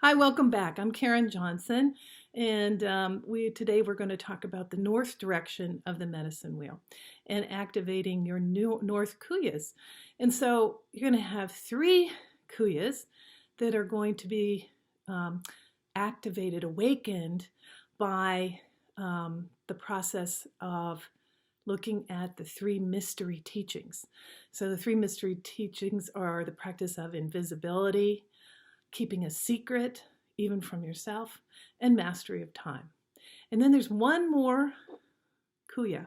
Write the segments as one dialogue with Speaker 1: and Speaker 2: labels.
Speaker 1: Hi, welcome back. I'm Karen Johnson, and today we're going to talk about the north direction of the medicine wheel and activating your new north Cuyas. And so you're going to have three Cuyas that are going to be activated, awakened by the process of looking at the three mystery teachings. So the three mystery teachings are the practice of invisibility, keeping a secret, even from yourself, and mastery of time. And then there's one more kuya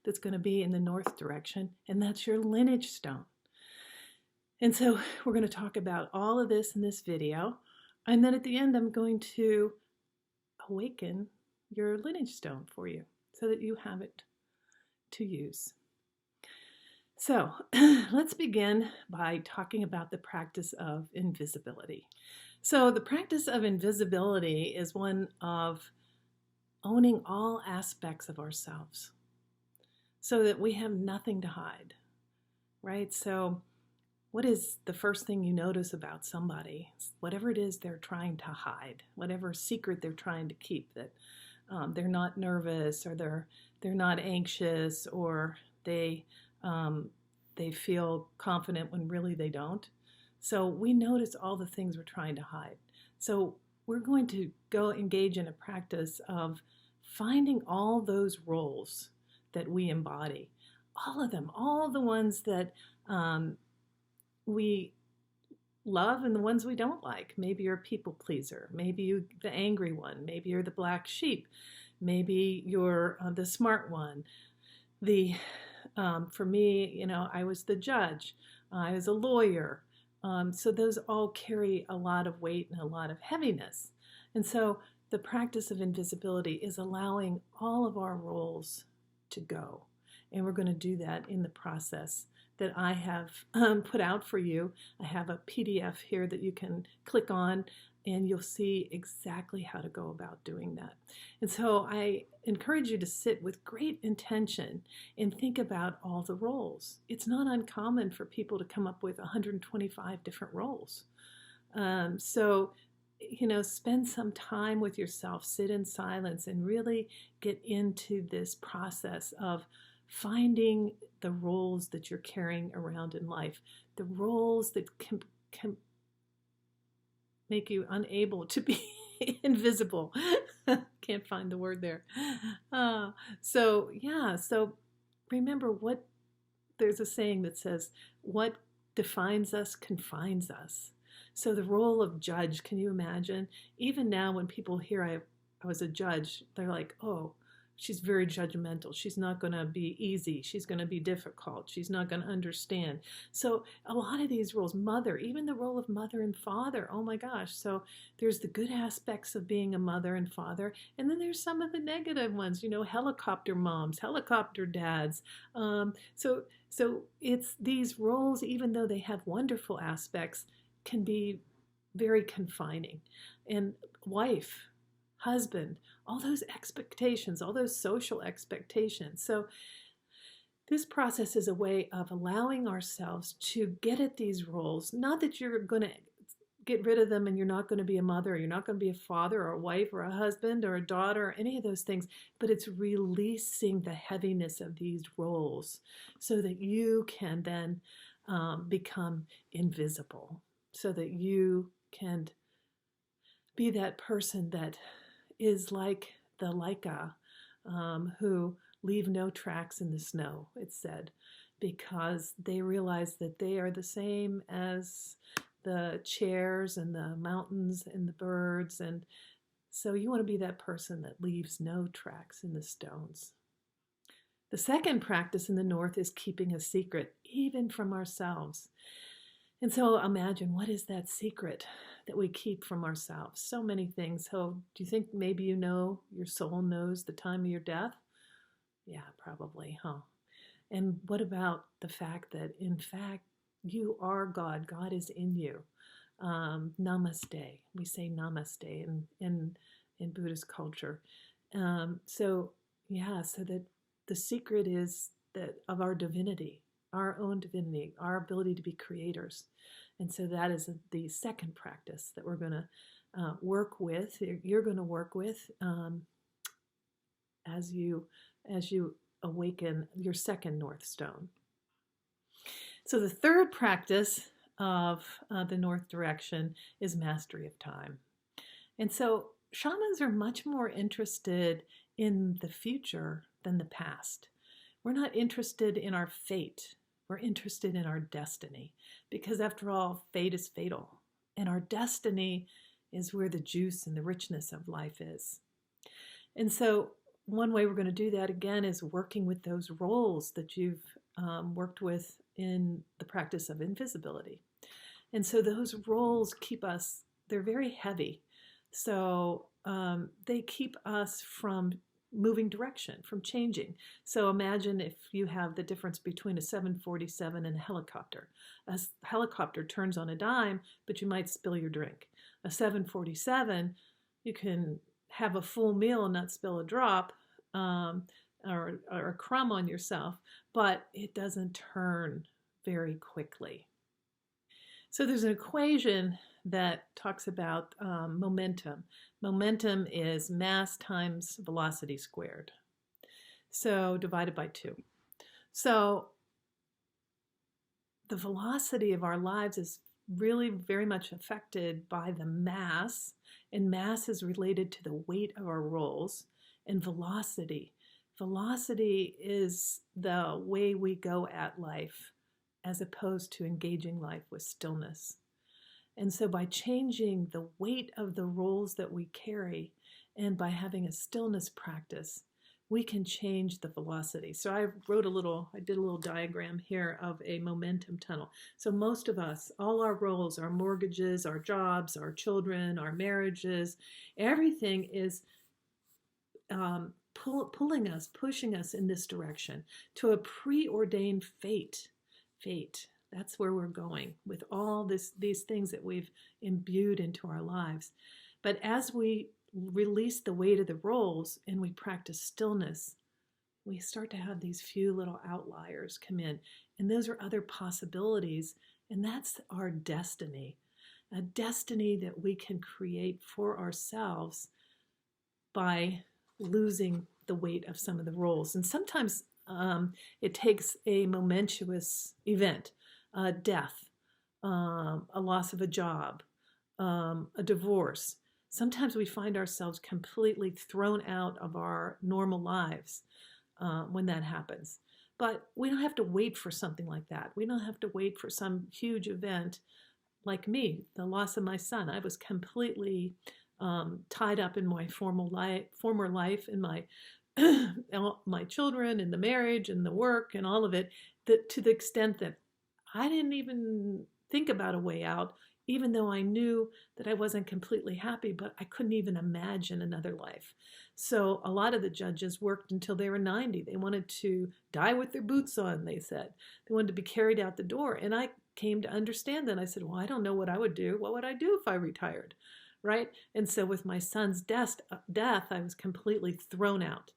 Speaker 1: that's going to be in the north direction, and that's your lineage stone. And so we're going to talk about all of this in this video. And then at the end, I'm going to awaken your lineage stone for you so that you have it to use. So let's begin by talking about the practice of invisibility. So the practice of invisibility is one of owning all aspects of ourselves so that we have nothing to hide, right? So what is the first thing you notice about somebody? Whatever it is they're trying to hide, whatever secret they're trying to keep, that they're not nervous, or they're not anxious, or they feel confident when really they don't. So we notice all the things we're trying to hide. So we're going to go engage in a practice of finding all those roles that we embody, all of them, all the ones that we love and the ones we don't like. Maybe you're a people pleaser. Maybe you're the angry one. Maybe you're the black sheep. Maybe you're the smart one. For me, I was the judge. I was a lawyer. So those all carry a lot of weight and a lot of heaviness. And so the practice of invisibility is allowing all of our roles to go. And we're going to do that in the process that I have put out for you. I have a PDF here that you can click on, and you'll see exactly how to go about doing that. And so I encourage you to sit with great intention and think about all the roles. It's not uncommon for people to come up with 125 different roles. Spend some time with yourself, sit in silence, and really get into this process of finding the roles that you're carrying around in life, the roles that can make you unable to be invisible. Can't find the word there. So remember, there's a saying that says, what defines us confines us. So the role of judge, can you imagine? Even now when people hear I was a judge, they're like, oh, she's very judgmental. She's not going to be easy. She's going to be difficult. She's not going to understand. So a lot of these roles, mother, even the role of mother and father, oh my gosh. So there's the good aspects of being a mother and father, and then there's some of the negative ones, helicopter moms, helicopter dads. So it's these roles, even though they have wonderful aspects, can be very confining. And wife, husband, all those expectations, all those social expectations. So this process is a way of allowing ourselves to get at these roles. Not that you're going to get rid of them and you're not going to be a mother, or you're not going to be a father or a wife or a husband or a daughter or any of those things, but it's releasing the heaviness of these roles so that you can then become invisible, so that you can be that person that is like the Leica who leave no tracks in the snow, it's said, because they realize that they are the same as the chairs and the mountains and the birds. And so you want to be that person that leaves no tracks in the stones. The second practice in the north is keeping a secret, even from ourselves. And so imagine, what is that secret that we keep from ourselves? So many things. So do you think maybe your soul knows the time of your death? Yeah, probably, huh? And what about the fact that, in fact, you are God. God is in you. Namaste. We say namaste in Buddhist culture. So that the secret is that of our divinity, our own divinity, our ability to be creators. And so that is the second practice that we're going to work with, you're going to work with as you awaken your second North Stone. So the third practice of the North Direction is mastery of time. And so shamans are much more interested in the future than the past. We're not interested in our fate. We're interested in our destiny, because after all, fate is fatal. And our destiny is where the juice and the richness of life is. And so one way we're going to do that again is working with those roles that you've worked with in the practice of invisibility. And so those roles keep us, they're very heavy. So they keep us from moving direction, from changing. So imagine if you have the difference between a 747 and a helicopter. A helicopter turns on a dime, but you might spill your drink. A 747, you can have a full meal and not spill a drop or a crumb on yourself, but it doesn't turn very quickly. So there's an equation that talks about momentum. Momentum is mass times velocity squared. So divided by 2. So the velocity of our lives is really very much affected by the mass, and mass is related to the weight of our roles, and velocity. Velocity is the way we go at life as opposed to engaging life with stillness. And so by changing the weight of the roles that we carry and by having a stillness practice, we can change the velocity. So I did a little diagram here of a momentum tunnel. So most of us, all our roles, our mortgages, our jobs, our children, our marriages, everything is pulling us, pushing us in this direction to a preordained fate. That's where we're going with all these things that we've imbued into our lives. But as we release the weight of the roles and we practice stillness, we start to have these few little outliers come in. And those are other possibilities. And that's our destiny, a destiny that we can create for ourselves by losing the weight of some of the roles. And sometimes it takes a momentous event, a death, a loss of a job, a divorce. Sometimes we find ourselves completely thrown out of our normal lives when that happens. But we don't have to wait for something like that. We don't have to wait for some huge event like me, the loss of my son. I was completely tied up in my former life, in my my children, and the marriage, and the work, and all of it, that to the extent that I didn't even think about a way out, even though I knew that I wasn't completely happy, but I couldn't even imagine another life. So a lot of the judges worked until they were 90. They wanted to die with their boots on, they said. They wanted to be carried out the door. And I came to understand that. I said, well, I don't know what I would do. What would I do if I retired? Right? And so with my son's death, I was completely thrown out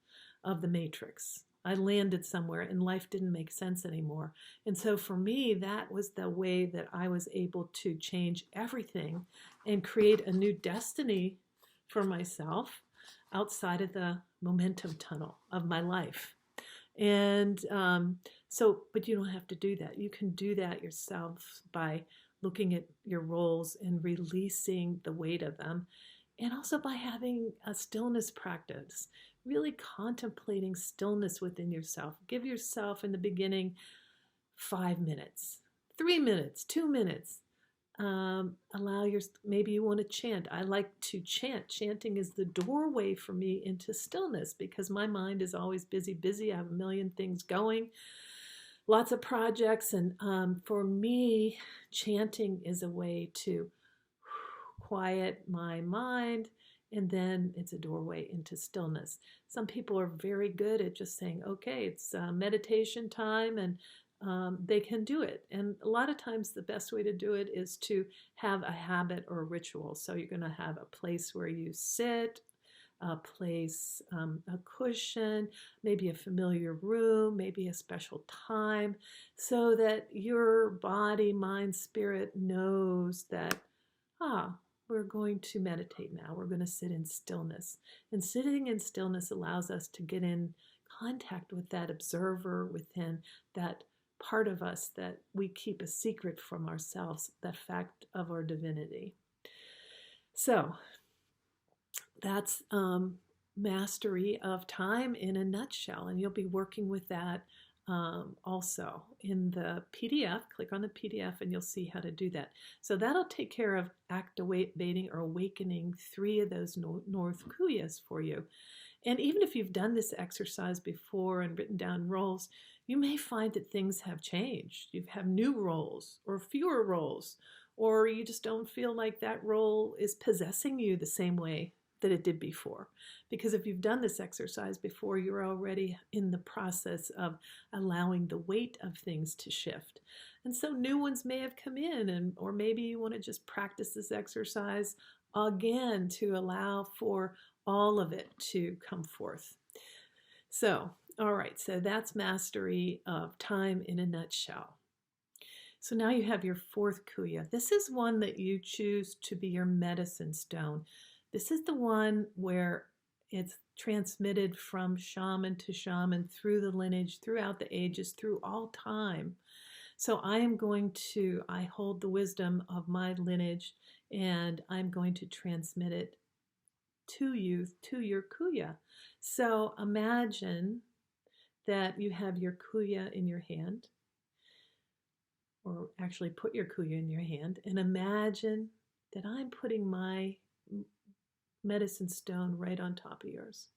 Speaker 1: of the matrix. I landed somewhere and life didn't make sense anymore. And so for me, that was the way that I was able to change everything and create a new destiny for myself outside of the momentum tunnel of my life. And but you don't have to do that. You can do that yourself by looking at your roles and releasing the weight of them. And also by having a stillness practice, really contemplating stillness within yourself. Give yourself in the beginning 5 minutes, 3 minutes, 2 minutes. Maybe you want to chant. I like to chant. Chanting is the doorway for me into stillness because my mind is always busy. I have a million things going, lots of projects. And for me, chanting is a way to quiet my mind, and then it's a doorway into stillness. Some people are very good at just saying, okay, it's meditation time, and they can do it. And a lot of times the best way to do it is to have a habit or a ritual. So you're going to have a place where you sit, a place, a cushion, maybe a familiar room, maybe a special time, so that your body, mind, spirit knows that, we're going to meditate now. We're going to sit in stillness. And sitting in stillness allows us to get in contact with that observer within, that part of us that we keep a secret from ourselves, that fact of our divinity. So that's mastery of time in a nutshell. And you'll be working with that also in the PDF. Click on the PDF and you'll see how to do that. So that'll take care of activating or awakening 3 of those North Cuyas for you. And even if you've done this exercise before and written down roles, you may find that things have changed. You have new roles or fewer roles, or you just don't feel like that role is possessing you the same way that it did before. Because if you've done this exercise before, you're already in the process of allowing the weight of things to shift. And so new ones may have come in, or maybe you want to just practice this exercise again to allow for all of it to come forth. So, all right, so that's mastery of time in a nutshell. So now you have your 4th Cuya. This is one that you choose to be your medicine stone. This is the one where it's transmitted from shaman to shaman through the lineage, throughout the ages, through all time. So I hold the wisdom of my lineage, and I'm going to transmit it to you, to your Cuya. So imagine that you have your Cuya in your hand, or actually put your Cuya in your hand, and imagine that I'm putting my medicine stone right on top of yours.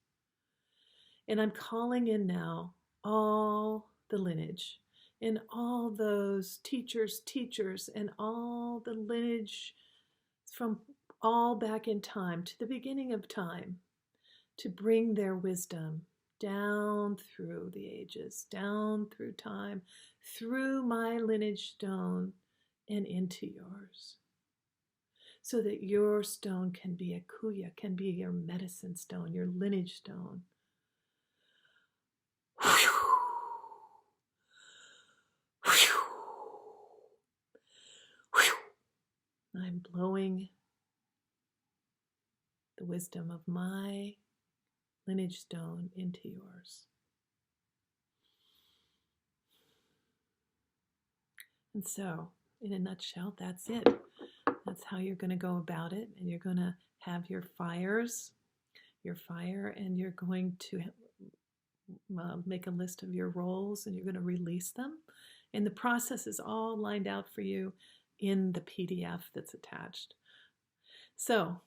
Speaker 1: And I'm calling in now all the lineage and all those teachers, and all the lineage from all back in time to the beginning of time, to bring their wisdom down through the ages, down through time, through my lineage stone and into yours. So that your stone can be a Cuya, can be your medicine stone, your lineage stone. I'm blowing the wisdom of my lineage stone into yours. And so, in a nutshell, that's it. That's how you're going to go about it. And you're going to have your fire, and you're going to make a list of your roles, and you're going to release them. And the process is all lined out for you in the PDF that's attached. So,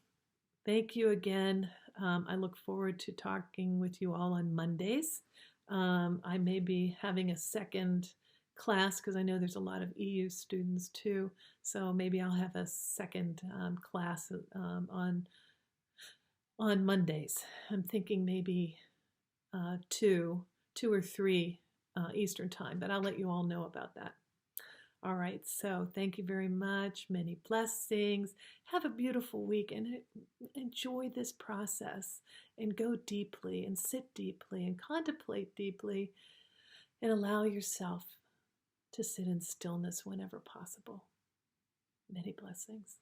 Speaker 1: thank you again. I look forward to talking with you all on Mondays. I may be having a second class because I know there's a lot of EU students too. So maybe I'll have a second class on Mondays. I'm thinking maybe 2 or 3 Eastern time, but I'll let you all know about that. All right, so thank you very much. Many blessings. Have a beautiful week and enjoy this process, and go deeply and sit deeply and contemplate deeply, and allow yourself to sit in stillness whenever possible. Many blessings.